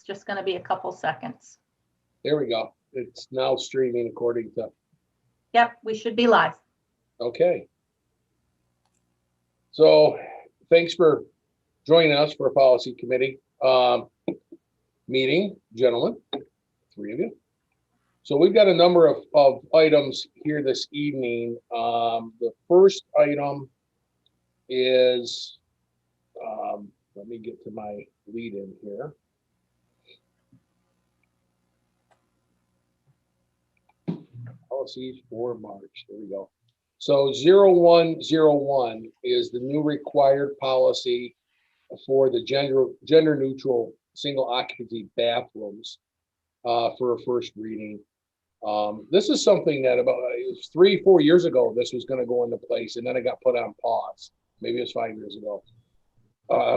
just going to be a couple seconds. There we go. It's now streaming according to, Yep, we should be live. okay. So thanks for joining us for a policy committee meeting, gentlemen, 3 of you. So we've got a number of items here this evening. The first item is, let me get to my lead in here. Policies for March. There we go. So 0101 is the new required policy for the gender neutral single occupancy bathrooms for a first reading. This is something that about 3-4 years ago, this was going to go into place, and then it got put on pause. Maybe it was 5 years ago.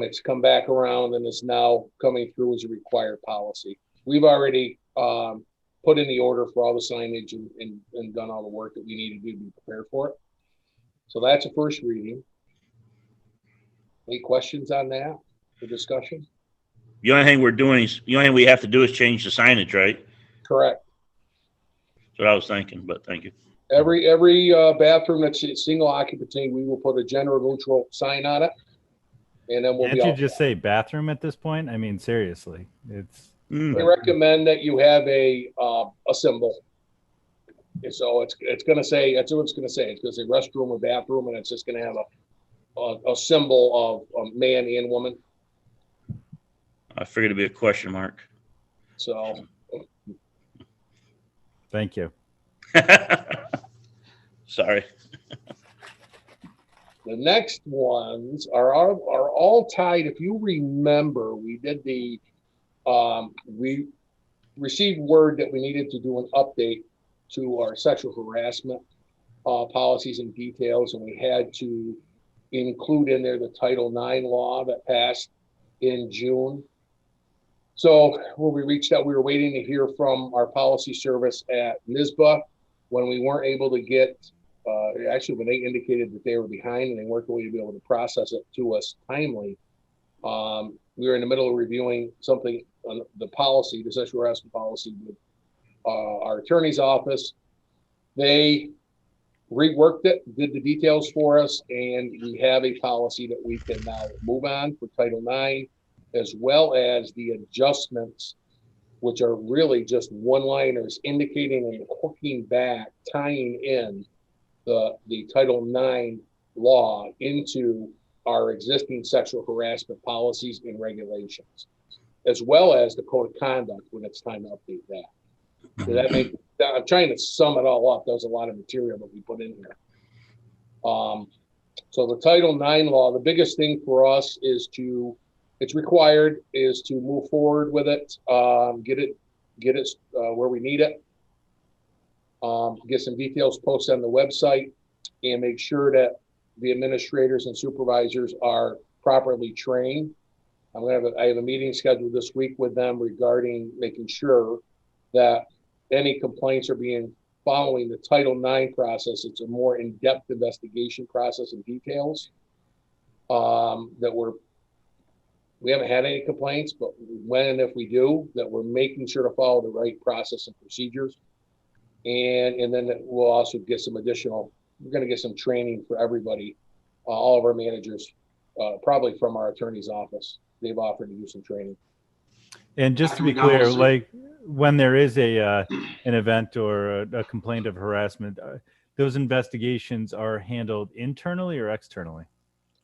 It's come back around and is now coming through as a required policy. We've already put in the order for all the signage and done all the work that we need to do to be prepared for it. So that's a first reading. Any questions on that for discussion? The only thing we're doing is, the only thing we have to do is change the signage, right? Correct. That's what I was thinking, but thank you. Every bathroom that's single occupancy, we will put a gender neutral sign on it, and then we'll Can't you just say bathroom at this point? I mean, seriously, it's. They recommend that you have a symbol. And so it's going to say, that's what it's going to say. It's going to say restroom or bathroom, and it's just going to have a symbol of a man and woman. I figured it'd be a question mark. So. Thank you. Sorry. The next ones are all tied. If you remember, we did we received word that we needed to do an update to our sexual harassment policies and details, and we had to include in there the Title IX law that passed in June. So when we reached out, we were waiting to hear from our policy service at NISBA. When we weren't able to get, actually when they indicated that they were behind and they weren't going to be able to process it to us timely, we were in the middle of reviewing something on the policy, the sexual harassment policy with our attorney's office. They reworked it, did the details for us, and we have a policy that we can now move on for Title IX, as well as the adjustments, which are really just one-liners indicating and hooking back, tying in the Title IX law into our existing sexual harassment policies and regulations, as well as the code of conduct when it's time to update that. So that I'm trying to sum it all up. There's a lot of material that we put in here. So the Title IX law, the biggest thing for us is it's required is to move forward with it, get it where we need it, get some details posted on the website, and make sure that the administrators and supervisors are properly trained. I have a meeting scheduled this week with them regarding making sure that any complaints are following the Title IX process. It's a more in-depth investigation process and details that we haven't had any complaints, but when and if we do, that we're making sure to follow the right process and procedures. And then we'll also get some additional, we're going to get some training for everybody, all of our managers, probably from our attorney's office. They've offered to do some training. And just to be clear, like when there is an event or a complaint of harassment, those investigations are handled internally or externally?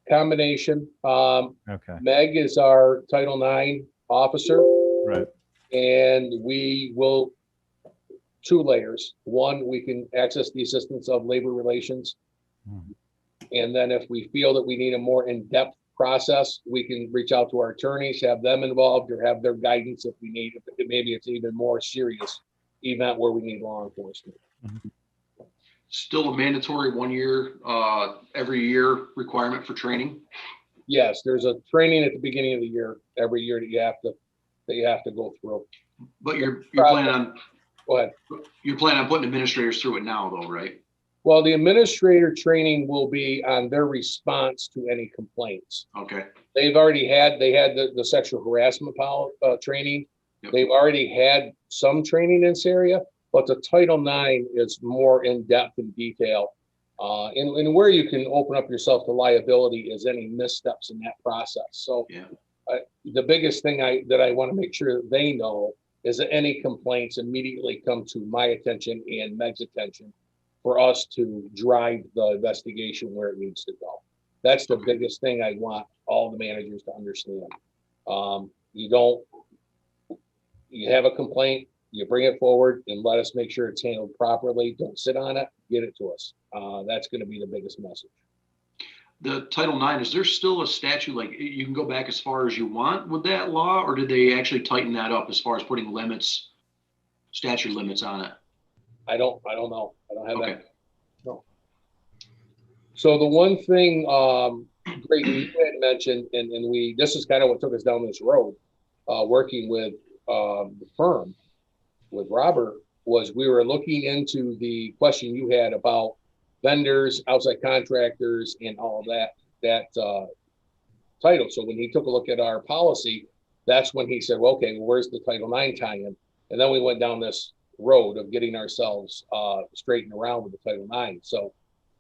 Combination. Okay. Meg is our Title IX officer. Right. And we will, 2 layers. One, we can access the assistance of labor relations. Mm-hmm. And then if we feel that we need a more in-depth process, we can reach out to our attorneys, have them involved, or have their guidance if we need, maybe it's even more serious event where we need law enforcement. Mm-hmm. Still a mandatory 1 year, every year requirement for training? Yes, there's a training at the beginning of the year, every year that you have to go through. But you're planning on, Go ahead. you're planning on putting administrators through it now though, right? Well, the administrator training will be on their response to any complaints. Okay. They had the sexual harassment training. Yep. They've already had some training in this area, but the Title IX is more in depth and detail. And where you can open up yourself to liability is any missteps in that process. So Yeah. the biggest thing that I want to make sure that they know is that any complaints immediately come to my attention and Meg's attention for us to drive the investigation where it needs to go. That's the biggest thing I want all the managers to understand. You have a complaint, you bring it forward and let us make sure it's handled properly. Don't sit on it, get it to us. That's going to be the biggest message. The Title IX, is there still a statute, like you can go back as far as you want with that law, or did they actually tighten that up as far as putting limits, statute limits on it? I don't know. I don't have Okay. that. No. So the one thing, Brayden, you had mentioned, and this is kind of what took us down this road, working with the firm, with Robert, was we were looking into the question you had about vendors, outside contractors, and all of that title. So when he took a look at our policy, that's when he said, well, okay, well, where's the Title IX tie-in? And then we went down this road of getting ourselves straightened around with the Title IX. So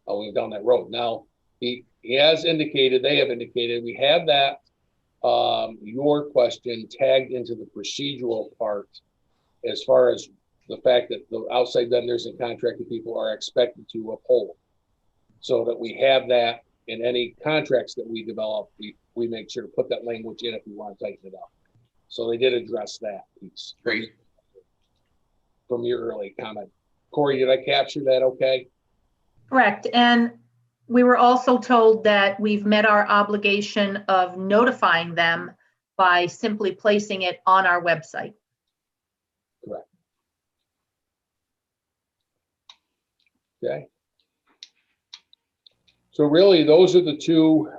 we've done that road. Now, he has indicated, they have indicated, we have that, your question tagged into the procedural part as far as the fact that the outside vendors and contracted people are expected to uphold. So that we have that in any contracts that we develop, we make sure to put that language in if we want to tighten it up. So they did address that piece. Great. From your early comment. Corey, did I capture that okay? Correct. And we were also told that we've met our obligation of notifying them by simply placing it on our website. Correct. Okay. So really, those are the two.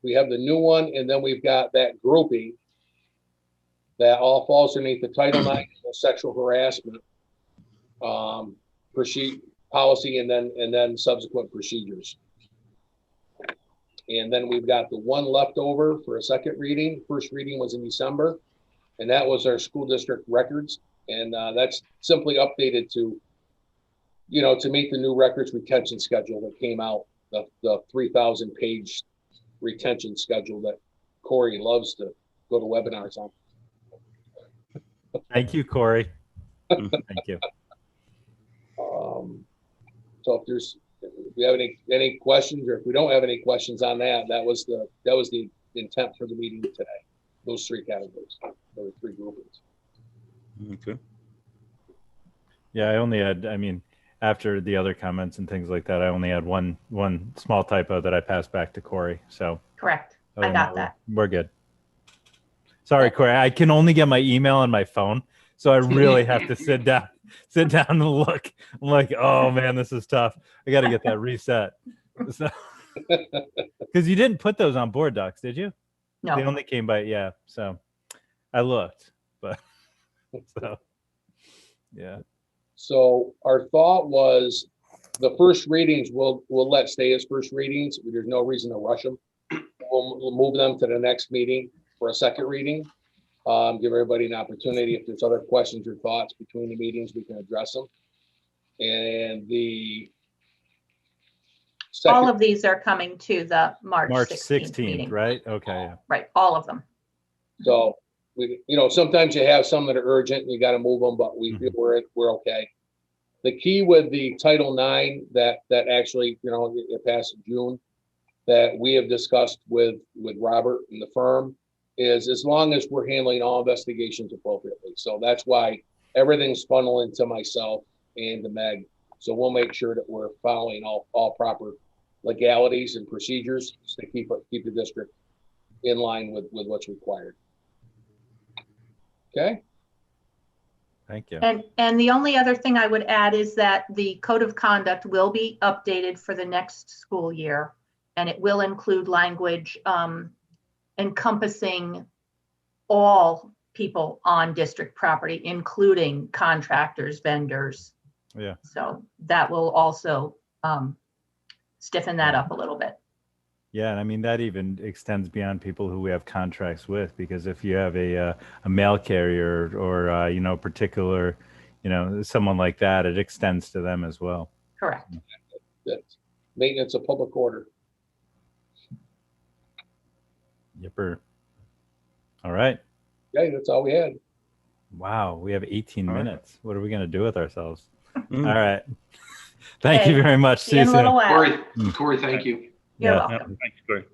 We have the new one, and then we've got that grouping that all falls underneath the Title IX sexual harassment policy, and then subsequent procedures. And then we've got the one left over for a second reading. First reading was in December, and that was our school district records, and that's simply updated to, to meet the new records retention schedule that came out, the 3,000 page retention schedule that Corey loves to go to webinars on. Thank you, Corey. Thank you. So if we have any questions, or if we don't have any questions on that, that was the intent for the meeting today. Those three categories, those three groupings. Okay. Yeah, I only had, after the other comments and things like that, I only had one small typo that I passed back to Corey. So Correct. other I than got that. We're good. Sorry, Corey. I can only get my email on my phone, so I really have to sit down and look. I'm like, oh man, this is tough. I got to get that reset. So, because you didn't put those on board docs, did you? No. They only came by, yeah. So I looked, but so yeah. So our thought was the first readings we'll let stay as first readings. There's no reason to rush them. We'll move them to the next meeting for a second reading. Give everybody an opportunity. If there's other questions or thoughts between the meetings, we can address them. And the second, All of these are coming to the March 16th 16th, meeting. right? Okay. Yeah. Right, all of them. so we, sometimes you have some that are urgent and you got to move them, but we feel we're okay. The key with the Title IX that actually, it passed in June, that we have discussed with Robert and the firm, is as long as we're handling all investigations appropriately. So that's why everything's funneling to myself and to Meg. So we'll make sure that we're following all proper legalities and procedures to keep the district in line with what's required. Okay. Thank you. And the only other thing I would add is that the code of conduct will be updated for the next school year, and it will include language encompassing all people on district property, including contractors, vendors. Yeah. So that will also stiffen that up a little bit. Yeah, and I mean that even extends beyond people who we have contracts with, because if you have a mail carrier or particular, someone like that, it extends to them as well. Correct. That's maintenance of public order. Yipper. All right. Okay, that's all we had. Wow, we have 18 All right. minutes. What are we going to do with ourselves? Mm. All right. Thank you Okay. very much. See you in a little while. Corey, thank you. You're Yeah. welcome. Thanks, Corey.